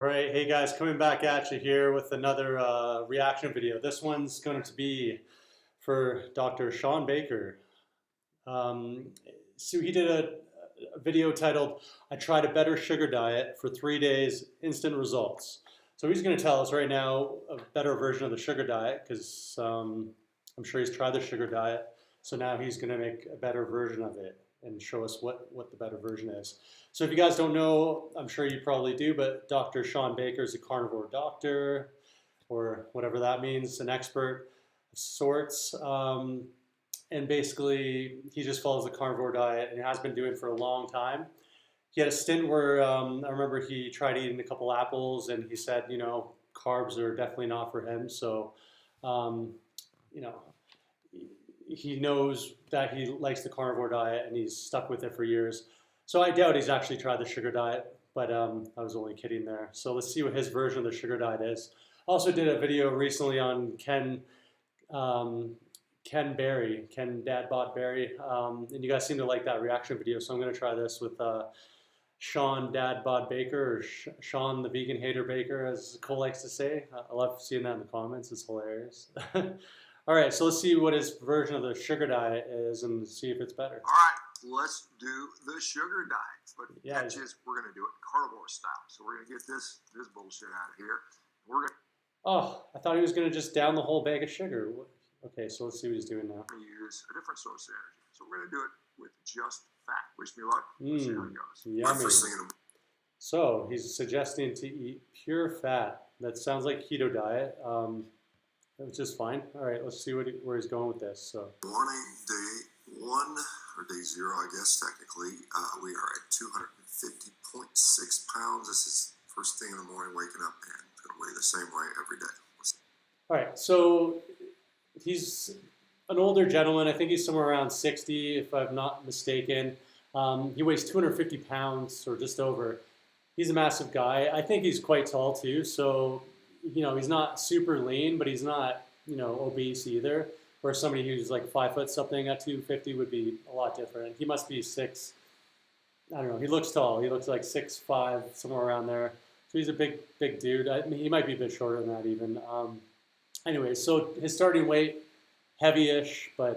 All right, hey guys, coming back at you here with another reaction video. This one's going to be for Dr. Shawn Baker. Um, so he did a video titled, I tried a better sugar diet for 3 days, instant results. So he's going to tell us right now a better version of the sugar diet because I'm sure he's tried the sugar diet. So now he's going to make a better version of it and show us what the better version is. So if you guys don't know, I'm sure you probably do, but Dr. Shawn Baker is a carnivore doctor, or whatever that means, an expert of sorts. And basically, he just follows the carnivore diet and has been doing it for a long time. He had a stint where I remember he tried eating a couple apples and he said, carbs are definitely not for him. So, you know, he knows that he likes the carnivore diet and he's stuck with it for years. So I doubt he's actually tried the sugar diet, but I was only kidding there. So let's see what his version of the sugar diet is. I also did a video recently on Ken Dad Bod Berry, and you guys seem to like that reaction video, so I'm going to try this with Shawn Dad Bod Baker, or Shawn the Vegan Hater Baker, as Cole likes to say. I love seeing that in the comments, it's hilarious. All right, so let's see what his version of the sugar diet is and see if it's better. All right, let's do the sugar diet. But yeah, catch is, we're going to do it carnivore style. So we're going to get this bullshit out of here. We're going Oh, I thought he was going to just down the whole bag of sugar. Okay, so let's see what he's doing now. to use a different source of energy. So we're going to do it with just fat. Wish me luck. Let's see how it goes. Yummy. So he's suggesting to eat pure fat. That sounds like keto diet. Which is fine. All right, let's see where he's going with this. So Morning, day 1, or day 0, I guess, technically. We are at 250.6 pounds. This is first thing in the morning, waking up, and it's going to weigh the same way every day. all right, so he's an older gentleman. I think he's somewhere around 60, if I'm not mistaken. He weighs 250 pounds or just over. He's a massive guy. I think he's quite tall too. So, he's not super lean, but he's not, obese either. Or somebody who's like 5 foot something at 250 would be a lot different. He must be I don't know. He looks tall. He looks like 6'5", somewhere around there. So he's a big dude. I mean, he might be a bit shorter than that even. Anyway, so his starting weight, heavy-ish, but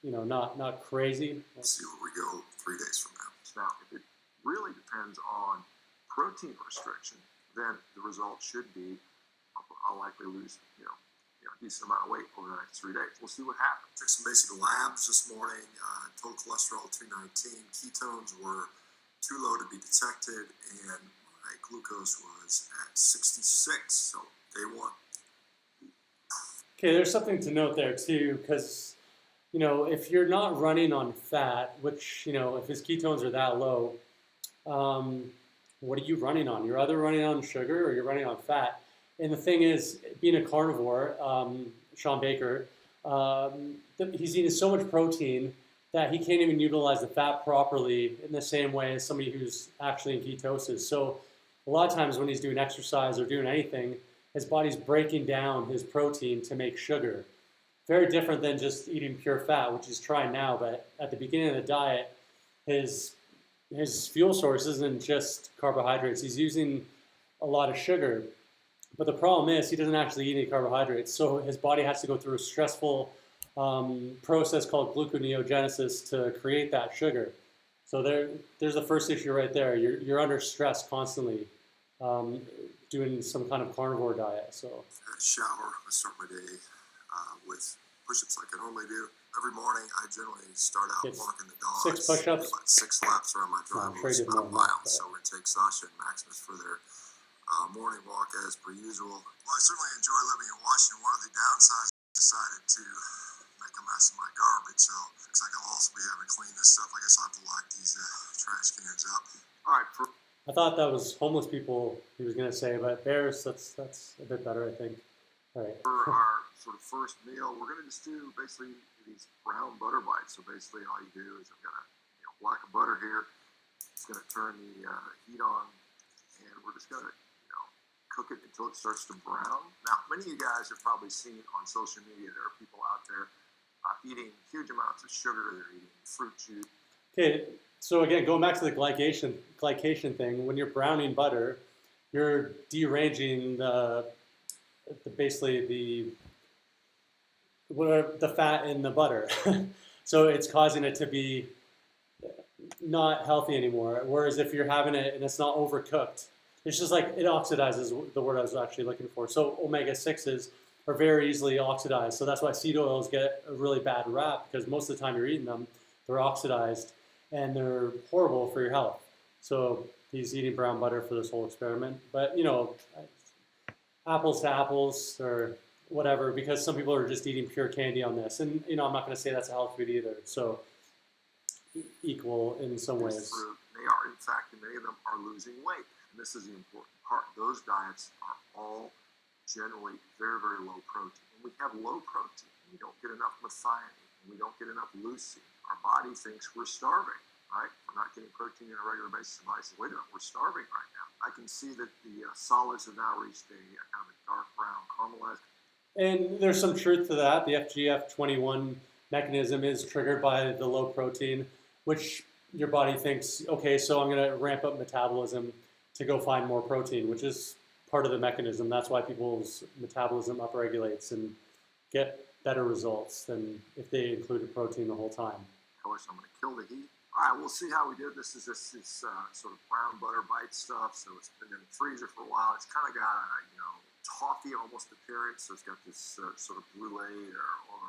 not crazy. Let's see where we go 3 days from now. Now, if it really depends on protein restriction, then the result should be I'll likely lose, a decent amount of weight over the next 3 days. We'll see what happens. Took some basic labs this morning. Total cholesterol 219. Ketones were too low to be detected, and my glucose was at 66. So day 1. Okay, there's something to note there too, because if you're not running on fat, which if his ketones are that low, what are you running on? You're either running on sugar or you're running on fat. And the thing is, being a carnivore, Shawn Baker, he's eating so much protein that he can't even utilize the fat properly in the same way as somebody who's actually in ketosis. So a lot of times when he's doing exercise or doing anything, his body's breaking down his protein to make sugar. Very different than just eating pure fat, which he's trying now. But at the beginning of the diet, his fuel source isn't just carbohydrates. He's using a lot of sugar. But the problem is he doesn't actually eat any carbohydrates. So his body has to go through a stressful process called gluconeogenesis to create that sugar. So there's the first issue right there. You're under stress constantly doing some kind of carnivore diet. So shower. I start my day with push-ups like I normally do. Every morning, I generally start out walking the dogs. 6 push-ups? About 6 laps around my driveway, about a mile. So we're going to take Sasha and Maximus for their morning walk as per usual. Well, I certainly enjoy living in Washington. One of the downsides, I decided to make a mess of my garbage. So looks like I'll also be having to clean this stuff. I guess I'll have to lock these trash cans up. All right. I thought that was homeless people he was going to say, but bears, that's a bit better, I think. All right. For our sort of first meal, we're going to just do basically these brown butter bites. So basically all you do is I've got a block of butter here. It's going to turn the heat on, and we're just going to cook it until it starts to brown. Now, many of you guys have probably seen on social media there are people out there eating huge amounts of sugar. They're eating fruit juice. Okay, so again, going back to the glycation thing, when you're browning butter, you're deranging basically the fat in the butter. So it's causing it to be not healthy anymore. Whereas if you're having it and it's not overcooked, it's just like it oxidizes, the word I was actually looking for. So omega 6s are very easily oxidized. So that's why seed oils get a really bad rap, because most of the time you're eating them, they're oxidized and they're horrible for your health. So he's eating brown butter for this whole experiment. But, apples to apples or whatever, because some people are just eating pure candy on this. And, I'm not going to say that's a health food either. So equal in some ways. Fruit, they are, in fact, many of them are losing weight. And this is the important part. Those diets are all generally very, very low protein. When we have low protein, we don't get enough methionine, and we don't get enough leucine, our body thinks we're starving, right? We're not getting protein on a regular basis. The body says, wait a minute, we're starving right now. I can see that the solids have now reached a kind of a dark brown caramelized. And there's some truth to that. The FGF21 mechanism is triggered by the low protein, which your body thinks, okay, so I'm going to ramp up metabolism to go find more protein, which is part of the mechanism. That's why people's metabolism upregulates and get better results than if they included protein the whole time. Of course, I'm going to kill the heat. All right, we'll see how we did. This is sort of brown butter bite stuff. So it's been in the freezer for a while. It's kind of got a, toffee almost appearance. So it's got this sort of brulee or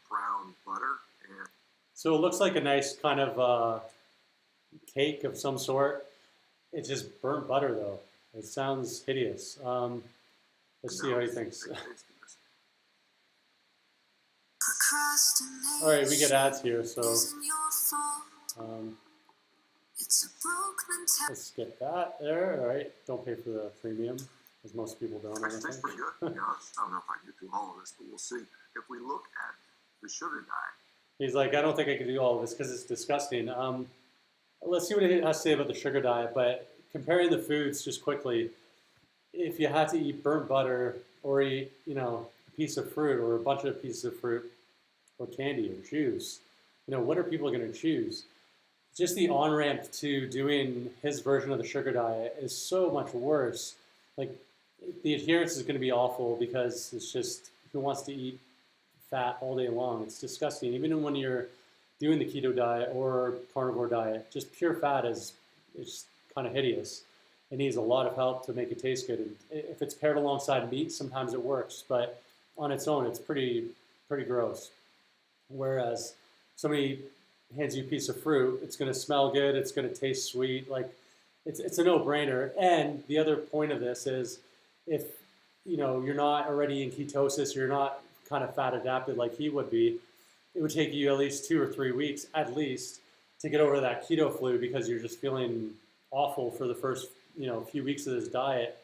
brown butter. And so it looks like a nice kind of cake of some sort. It's just burnt butter, though. It sounds hideous. Let's see how he thinks. All right, we get ads here, so let's get that there. All right, don't pay for the premium, as most people don't. I think it's pretty good. I don't know if I can get through all of this, but we'll see. If we look at the sugar diet, he's like, I don't think I can do all of this because it's disgusting. Let's see what he has to say about the sugar diet. But comparing the foods just quickly, if you had to eat burnt butter or eat, a piece of fruit or a bunch of pieces of fruit or candy or juice, what are people going to choose? Just the on-ramp to doing his version of the sugar diet is so much worse. Like, the adherence is going to be awful because it's just, who wants to eat fat all day long? It's disgusting. Even when you're doing the keto diet or carnivore diet, just pure fat it's kind of hideous. It needs a lot of help to make it taste good. And if it's paired alongside meat, sometimes it works, but on its own, it's pretty gross. Whereas somebody hands you a piece of fruit, it's going to smell good, it's going to taste sweet. Like, it's a no-brainer. And the other point of this is, if you're not already in ketosis, you're not kind of fat adapted like he would be, it would take you at least 2 or 3 weeks at least to get over that keto flu, because you're just feeling awful for the first few weeks of this diet.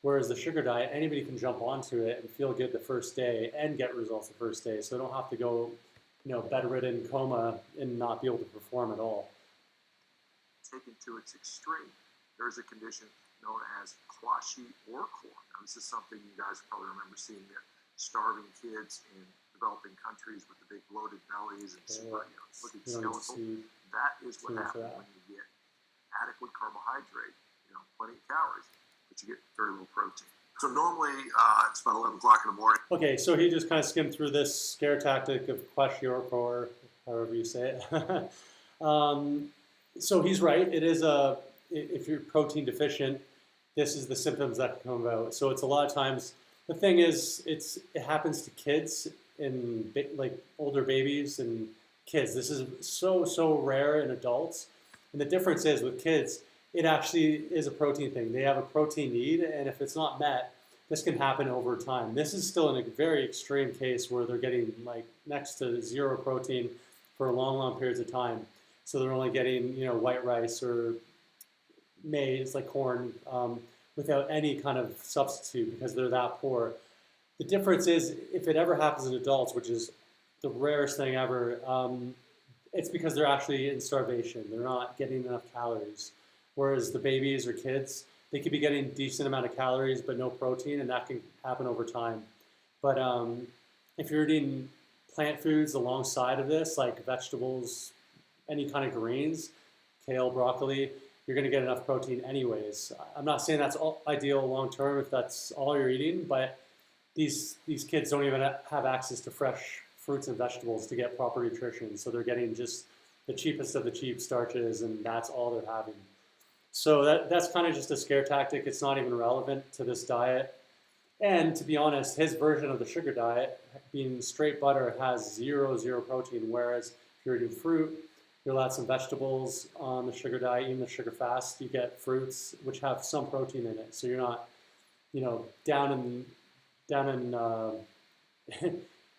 Whereas the sugar diet, anybody can jump onto it and feel good the first day and get results the first day. So they don't have to go bedridden, coma, and not be able to perform at all. Taken to its extreme, there's a condition known as kwashiorkor. Now, this is something you guys probably remember seeing, the starving kids in developing countries with the big bloated bellies and super, looking skeletal. That is what happens when you get adequate carbohydrate, plenty of calories, but you get very little protein. So normally it's about 11 o'clock in the morning. Okay, so he just kind of skimmed through this scare tactic of kwashiorkor, however you say it. So he's right. It is if you're protein deficient, this is the symptoms that come about. So it's a lot of times, the thing is, it happens to kids and like older babies and kids. This is so rare in adults. And the difference is with kids, it actually is a protein thing. They have a protein need, and if it's not met, this can happen over time. This is still in a very extreme case where they're getting like next to zero protein for long periods of time. So they're only getting white rice or maize, like corn, without any kind of substitute, because they're that poor. The difference is, if it ever happens in adults, which is the rarest thing ever, it's because they're actually in starvation. They're not getting enough calories. Whereas the babies or kids, they could be getting a decent amount of calories but no protein, and that can happen over time. But if you're eating plant foods alongside of this, like vegetables, any kind of greens, kale, broccoli, you're going to get enough protein anyways. I'm not saying that's ideal long term if that's all you're eating, but these kids don't even have access to fresh fruits and vegetables to get proper nutrition. So they're getting just the cheapest of the cheap starches, and that's all they're having. So that's kind of just a scare tactic. It's not even relevant to this diet. And to be honest, his version of the sugar diet, being straight butter, has zero protein. Whereas if you're eating fruit, you'll add some vegetables on the sugar diet, even the sugar fast. You get fruits which have some protein in it, so you're not, down in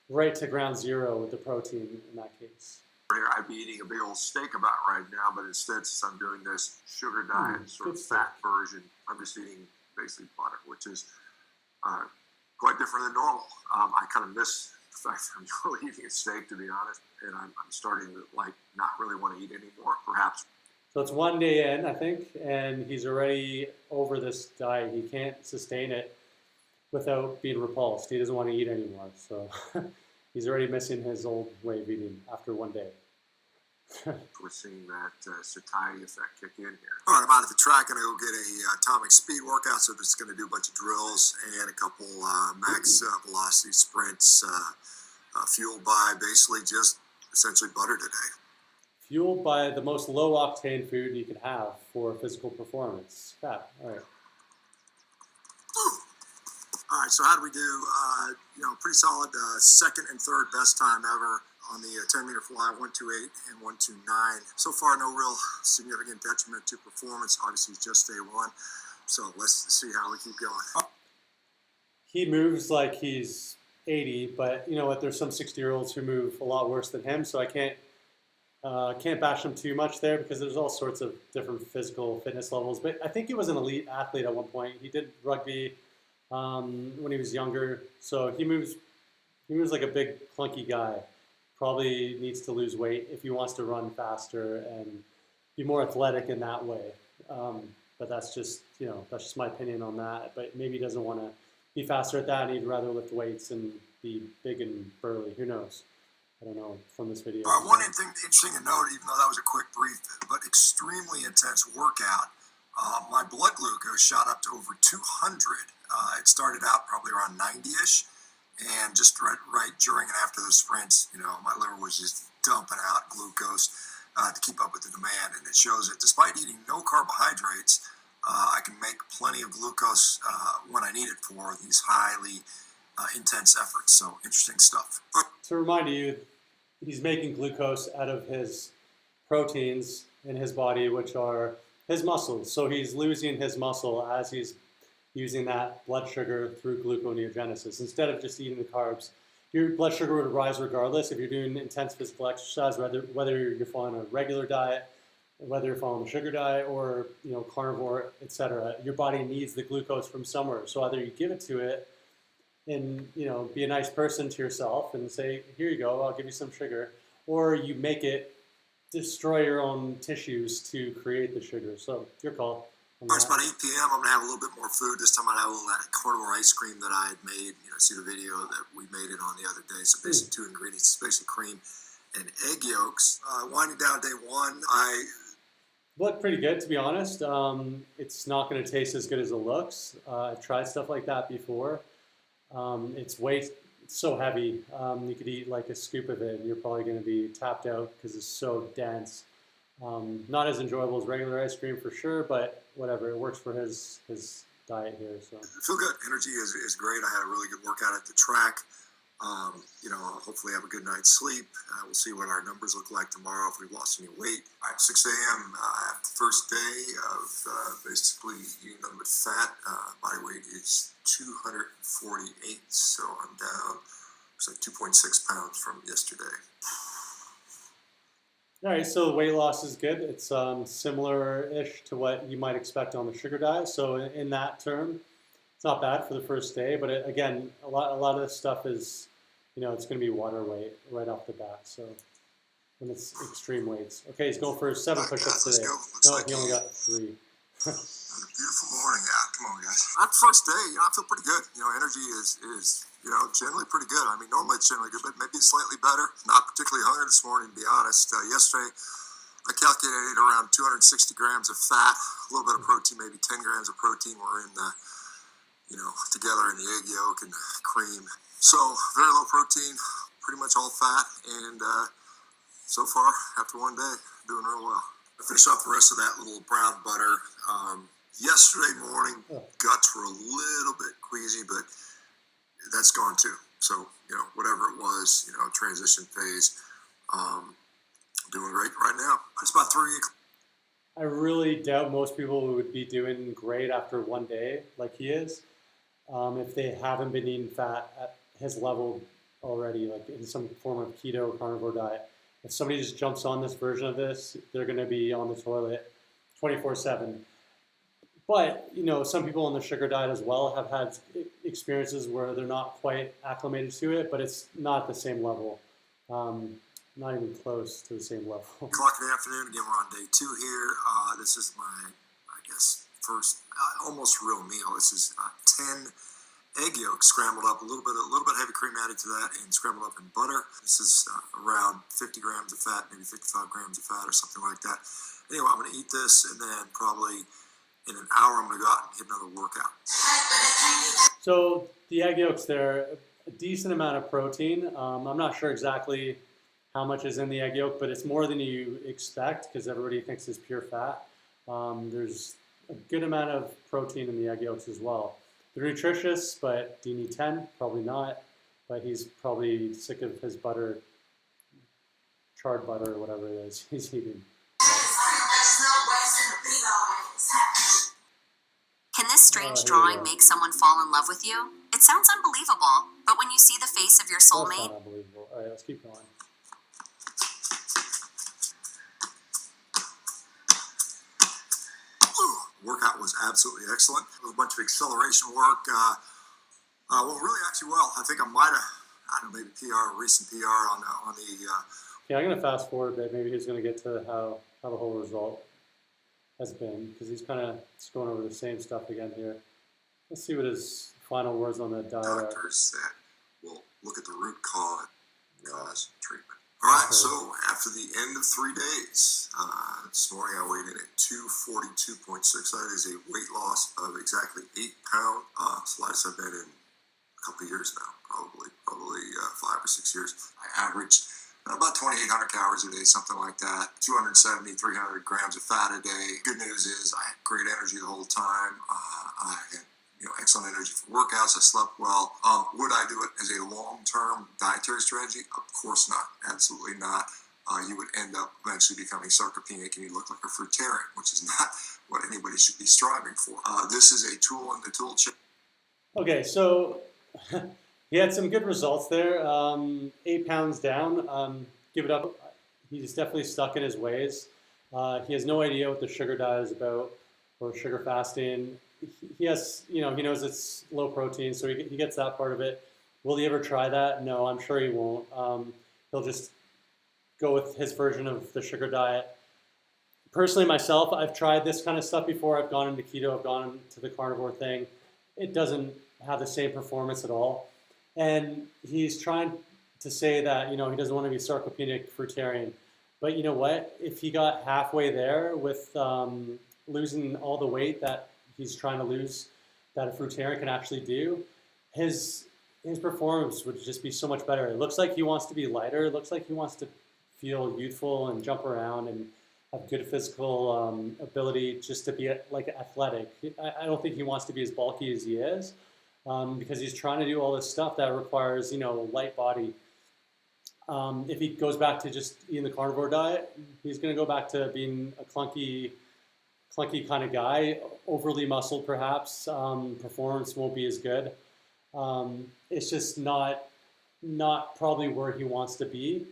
right to ground zero with the protein in that case. Here, I'd be eating a big old steak about right now, but instead, since I'm doing this sugar diet, sort of fat version, I'm just eating basically butter, which is quite different than normal. I kind of miss the fact that I'm really eating a steak, to be honest, and I'm starting to not really want to eat anymore, perhaps. So it's one day in, I think, and he's already over this diet. He can't sustain it without being repulsed. He doesn't want to eat anymore, so he's already missing his old way of eating after one day. We're seeing that satiety effect kick in here. All right, I'm out at the track. I'm going to go get a atomic speed workout. So just going to do a bunch of drills and a couple max velocity sprints, fueled by basically just essentially butter today. Fueled by the most low octane food you can have for physical performance. Fat. All right. All right, so how do we do? Pretty solid second and third best time ever on the 10-meter fly, 1:28 and 1:29. So far, no real significant detriment to performance. Obviously, it's just day one. So let's see how we keep going. He moves like he's 80, but you know what? There's some 60-year-olds who move a lot worse than him, so I can't bash him too much there because there's all sorts of different physical fitness levels. But I think he was an elite athlete at one point. He did rugby when he was younger, so he moves like a big clunky guy. Probably needs to lose weight if he wants to run faster and be more athletic in that way. But that's just my opinion on that. But maybe he doesn't want to be faster at that, and he'd rather lift weights and be big and burly. Who knows? I don't know from this video. One thing interesting to note, even though that was a quick brief, but extremely intense workout, my blood glucose shot up to over 200. It started out probably around 90-ish. And just right during and after those sprints, my liver was just dumping out glucose to keep up with the demand. And it shows that despite eating no carbohydrates, I can make plenty of glucose when I need it for these highly intense efforts. So interesting stuff. To remind you, he's making glucose out of his proteins in his body, which are his muscles. So he's losing his muscle as he's using that blood sugar through gluconeogenesis. Instead of just eating the carbs, your blood sugar would rise regardless if you're doing intense physical exercise, whether you're following a regular diet, whether you're following a sugar diet or carnivore, etc. Your body needs the glucose from somewhere. So either you give it to it and be a nice person to yourself and say, here you go, I'll give you some sugar, or you make it destroy your own tissues to create the sugar. So your call. It's about 8 p.m. I'm going to have a little bit more food. This time I have a little carnivore ice cream that I had made. See the video that we made it on the other day. So basically two ingredients, basically cream and egg yolks. Winding down day one, I look pretty good, to be honest. It's not going to taste as good as it looks. I've tried stuff like that before. It's so heavy. You could eat like a scoop of it and you're probably going to be tapped out because it's so dense. Not as enjoyable as regular ice cream for sure, but whatever, it works for his diet here. So I feel good. Energy is great. I had a really good workout at the track. I'll hopefully have a good night's sleep. We'll see what our numbers look like tomorrow if we've lost any weight. At 6 a.m. After the first day of basically eating nothing but fat, body weight is 248, so I'm down. It's like 2.6 pounds from yesterday. All right, so the weight loss is good. It's similar-ish to what you might expect on the sugar diet. So in that term, it's not bad for the first day. But again, a lot of this stuff is, it's going to be water weight right off the bat. So when it's extreme weights. Okay, he's going for 7 push-ups today. No, he only got 3. Beautiful morning out. Come on, guys. That first day, I feel pretty good. Energy is generally pretty good. I mean, normally it's generally good, but maybe slightly better. Not particularly hungry this morning, to be honest. Yesterday, I calculated around 260 grams of fat, a little bit of protein, maybe 10 grams of protein were in the, together in the egg yolk and the cream. So very low protein, pretty much all fat, and so far, after one day, doing real well. I finished off the rest of that little brown butter. Yesterday morning, guts were a little bit queasy, but that's gone too. So, whatever it was, transition phase, doing great right now. It's about 3 o'clock. I really doubt most people would be doing great after one day like he is, if they haven't been eating fat at his level already, like in some form of keto carnivore diet. If somebody just jumps on this version of this, they're going to be on the toilet 24/7. But, some people on the sugar diet as well have had experiences where they're not quite acclimated to it, but it's not the same level. Not even close to the same level. O'clock in the afternoon, again, we're on day 2 here. This is my, first almost real meal. This is 10 egg yolks scrambled up, a little bit heavy cream added to that, and scrambled up in butter. This is around 50 grams of fat, maybe 55 grams of fat or something like that. Anyway, I'm going to eat this, and then probably in an hour, I'm going to go out and hit another workout. So the egg yolks, they're a decent amount of protein. I'm not sure exactly how much is in the egg yolk, but it's more than you expect because everybody thinks it's pure fat. There's a good amount of protein in the egg yolks as well. They're nutritious, but do you need 10? Probably not. But he's probably sick of his butter, charred butter or whatever it is he's eating. Can this strange drawing make someone fall in love with you? It sounds unbelievable, but when you see the face of your soulmate... That's not unbelievable. All right, let's keep going. Workout was absolutely excellent. It was a bunch of acceleration work. Really actually well. I think I might have, maybe recent PR on the. Yeah, I'm going to fast forward a bit. Maybe he's going to get to how the whole result has been, because he's kind of just going over the same stuff again here. Let's see what his final words on the diet are. Doctors that will look at the root cause treatment. All right, so after the end of 3 days, this morning I weighed in at 242.6. That is a weight loss of exactly 8 pounds. It's the lightest I've been in a couple of years now, probably 5 or 6 years. I averaged about 2,800 calories a day, something like that. 270, 300 grams of fat a day. Good news is I had great energy the whole time. I had excellent energy for workouts. I slept well. Would I do it as a long-term dietary strategy? Of course not. Absolutely not. You would end up eventually becoming sarcopenic and you look like a fruitarian, which is not what anybody should be striving for. This is a tool in the tool chest. Okay, so he had some good results there. 8 pounds down. Give it up. He's definitely stuck in his ways. He has no idea what the sugar diet is about or sugar fasting. He has, he knows it's low protein, so he gets that part of it. Will he ever try that? No, I'm sure he won't. He'll just go with his version of the sugar diet. Personally, myself, I've tried this kind of stuff before. I've gone into keto, I've gone into the carnivore thing. It doesn't have the same performance at all. And he's trying to say that, he doesn't want to be sarcopenic fruitarian. But you know what? If he got halfway there with losing all the weight that he's trying to lose, that a fruitarian can actually do, his performance would just be so much better. It looks like he wants to be lighter. It looks like he wants to feel youthful and jump around and have good physical ability, just to be like athletic. I don't think he wants to be as bulky as he is, because he's trying to do all this stuff that requires light body. If he goes back to just eating the carnivore diet, he's going to go back to being a clunky kind of guy, overly muscled perhaps. Performance won't be as good. It's just not probably where he wants to be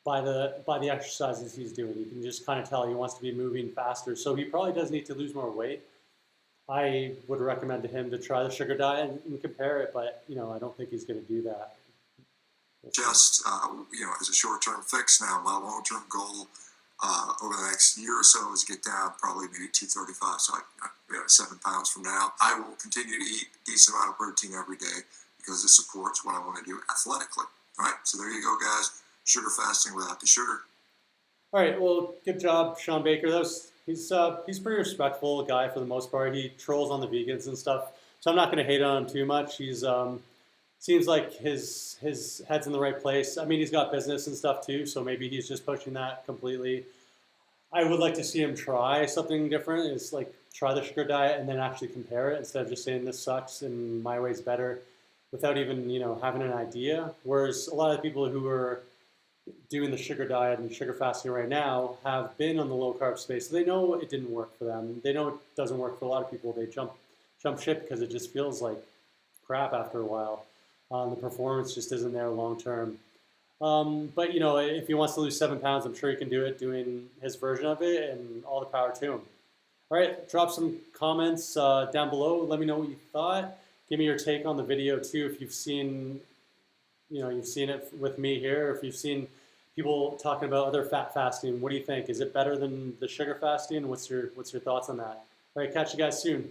by the exercises he's doing. You can just kind of tell he wants to be moving faster. So he probably does need to lose more weight. I would recommend to him to try the sugar diet and compare it, but I don't think he's going to do that. Just as a short-term fix now, my long-term goal over the next year or so is to get down probably maybe 235, so 7 pounds from now. I will continue to eat a decent amount of protein every day because it supports what I want to do athletically. All right, so there you go, guys. Sugar fasting without the sugar. All right, well, good job, Shawn Baker. He's pretty respectful guy for the most part. He trolls on the vegans and stuff, so I'm not going to hate on him too much. He's seems like his head's in the right place. I mean, he's got business and stuff too, so maybe he's just pushing that completely. I would like to see him try something different. Is like try the sugar diet and then actually compare it instead of just saying this sucks and my way's better, without even having an idea. Whereas a lot of the people who are doing the sugar diet and sugar fasting right now have been on the low carb space. So they know it didn't work for them. They know it doesn't work for a lot of people. They jump ship because it just feels like crap after a while. The performance just isn't there long term. But if he wants to lose 7 pounds, I'm sure he can do it doing his version of it, and all the power to him. All right, drop some comments down below. Let me know what you thought. Give me your take on the video too, if you've seen it with me here. If you've seen people talking about other fat fasting, what do you think? Is it better than the sugar fasting? What's your thoughts on that? All right, catch you guys soon.